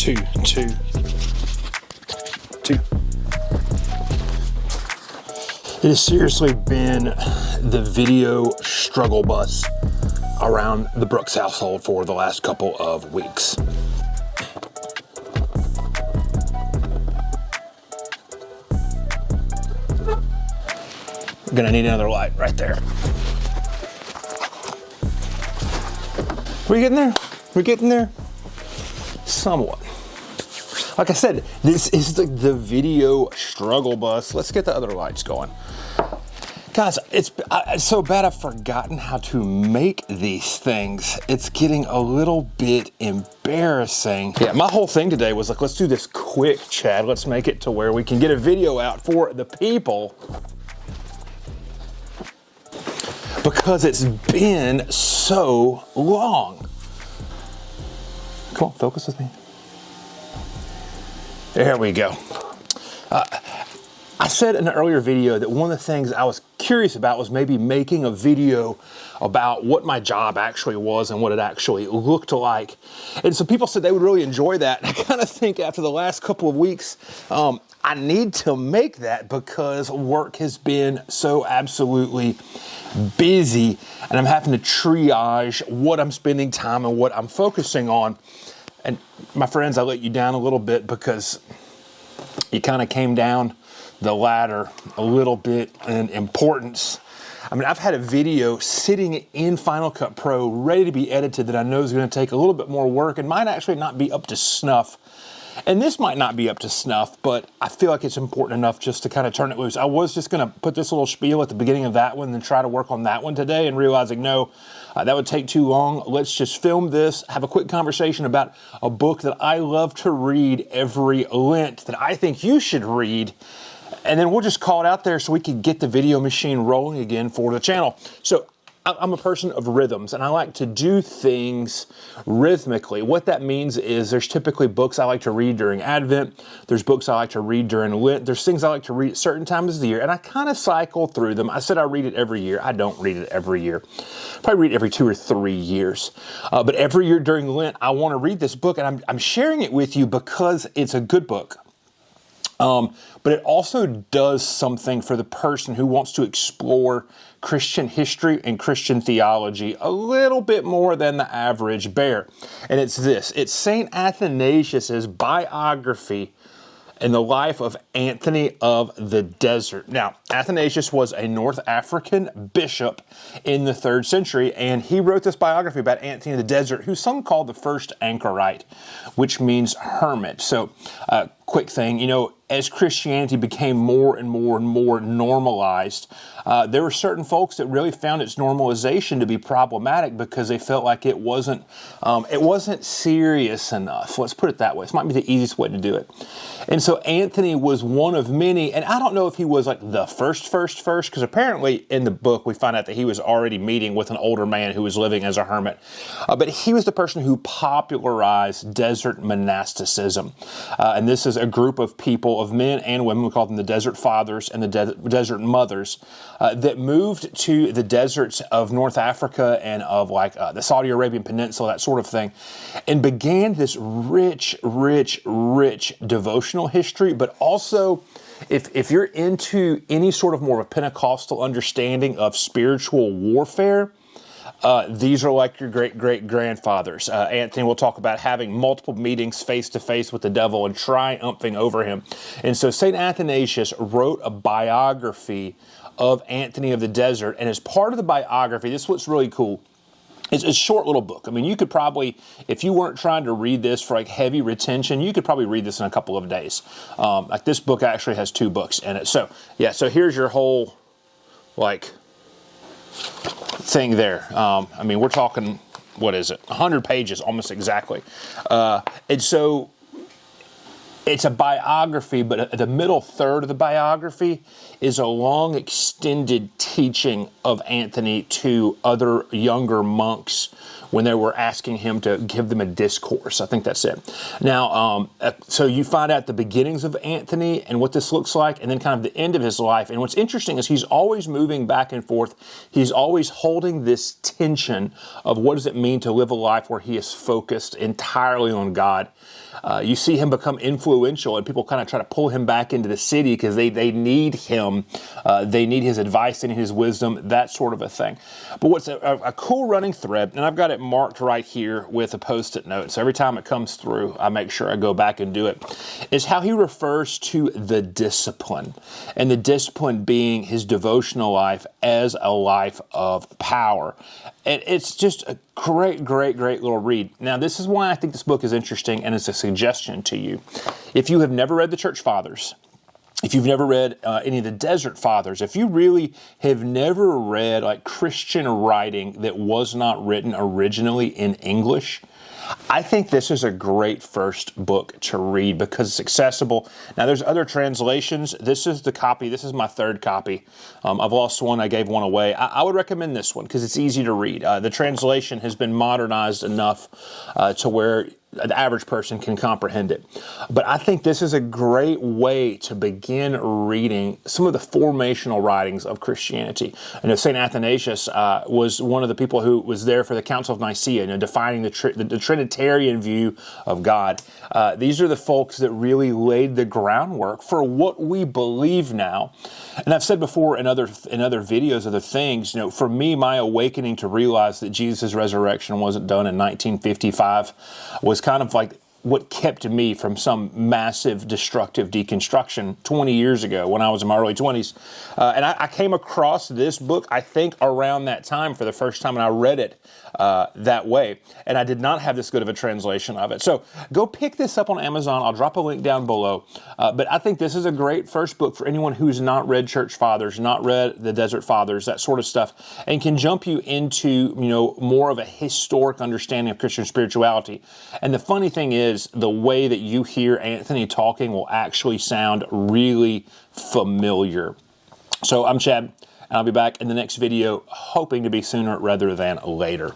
two. It has seriously been the video struggle bus around the Brooks household for the last couple of weeks. We're gonna need another light right there. We getting there? We're getting there? Somewhat. Like I said, this is the video struggle bus. Let's get the other lights going. Guys, it's so bad I've forgotten how to make these things. It's getting a little bit embarrassing. Yeah, my whole thing today was like, let's do this quick, Chad. Let's make it to where we can get a video out for the people. Because it's been so long. Come on, focus with me. There we go. I said in an earlier video that one of the things I was curious about was maybe making a video about what my job actually was and what it actually looked like. And so people said they would really enjoy that. And I kind of think after the last couple of weeks, I need to make that because work has been so absolutely busy and I'm having to triage what I'm spending time and what I'm focusing on. And my friends, I let you down a little bit because you kind of came down the ladder a little bit in importance. I mean, I've had a video sitting in Final Cut Pro ready to be edited that I know is going to take a little bit more work and might actually not be up to snuff. And this might not be up to snuff, but I feel like it's important enough just to kind of turn it loose. I was just going to put this little spiel at the beginning of that one and then try to work on that one today and realizing, no, that would take too long. Let's just film this, have a quick conversation about a book that I love to read every Lent that I think you should read. And then we'll just call it out there so we can get the video machine rolling again for the channel. So I'm a person of rhythms and I like to do things rhythmically. What that means is there's typically books I like to read during Advent. There's books I like to read during Lent. There's things I like to read at certain times of the year and I kind of cycle through them. I said I read it every year. I don't read it every year. Probably read it every 2 or 3 years. But every year during Lent, I want to read this book and I'm sharing it with you because it's a good book. But it also does something for the person who wants to explore Christian history and Christian theology a little bit more than the average bear. And it's this. It's St. Athanasius' biography in the life of Antony of the Desert. Now, Athanasius was a North African bishop in the 3rd century, and he wrote this biography about Antony of the Desert, who some call the first anchorite, which means hermit. So, quick thing, you know, as Christianity became more and more and more normalized, there were certain folks that really found its normalization to be problematic because they felt like it wasn't serious enough. Let's put it that way. This might be the easiest way to do it. And so Antony was one of many, and I don't know if he was like the first, because apparently in the book we find out that he was already meeting with an older man who was living as a hermit. But he was the person who popularized desert monasticism. And this is a group of people, of men and women, we call them the Desert Fathers and the Desert Mothers, that moved to the deserts of North Africa and of like the Saudi Arabian Peninsula, that sort of thing, and began this rich devotional history. But also, if you're into any sort of more of a Pentecostal understanding of spiritual warfare, these are like your great-great-grandfathers. Antony will talk about having multiple meetings face-to-face with the devil and triumphing over him. And so St. Athanasius wrote a biography of Antony of the Desert. And as part of the biography, this is what's really cool. It's a short little book. I mean, you could probably, if you weren't trying to read this for like heavy retention, you could probably read this in a couple of days. Like this book actually has 2 books in it. So, yeah, so here's your whole, like, thing there. I mean, we're talking, what is it? 100 pages, almost exactly. And so It's a biography, but the middle third of the biography is a long, extended teaching of Antony to other younger monks when they were asking him to give them a discourse. I think that's it. Now, so you find out the beginnings of Antony and what this looks like, and then kind of the end of his life. And what's interesting is he's always moving back and forth. He's always holding this tension of what does it mean to live a life where he is focused entirely on God. You see him become influential, and people kind of try to pull him back into the city because they need him. They need his advice, they need his wisdom, that sort of a thing. But what's a cool running thread, and I've got it marked right here with a Post-it note, so every time it comes through, I make sure I go back and do it, is how he refers to the discipline, and the discipline being his devotional life as a life of power. And it's just a great, great, great little read. Now, this is why I think this book is interesting, and it's a suggestion to you. If you have never read the Church Fathers, if you've never read any of the Desert Fathers, if you really have never read like Christian writing that was not written originally in English, I think this is a great first book to read because it's accessible. Now, there's other translations. This is the copy. This is my third copy. I've lost one. I gave one away. I would recommend this one because it's easy to read. The translation has been modernized enough to where the average person can comprehend it. But I think this is a great way to begin reading some of the formational writings of Christianity. I know St. Athanasius was one of the people who was there for the Council of Nicaea, defining the Trinitarian view of God. These are the folks that really laid the groundwork for what we believe now. And I've said before in other videos, other things, for me, my awakening to realize that Jesus' resurrection wasn't done in 1955 was kind of like what kept me from some massive destructive deconstruction 20 years ago when I was in my early 20s. And I came across this book, I think, around that time for the first time, and I read it that way. And I did not have this good of a translation of it. So go pick this up on Amazon. I'll drop a link down below. But I think this is a great first book for anyone who's not read Church Fathers, not read the Desert Fathers, that sort of stuff, and can jump you into, more of a historic understanding of Christian spirituality. And the funny thing is, the way that you hear Antony talking will actually sound really familiar. So I'm Chad, and I'll be back in the next video, hoping to be sooner rather than later.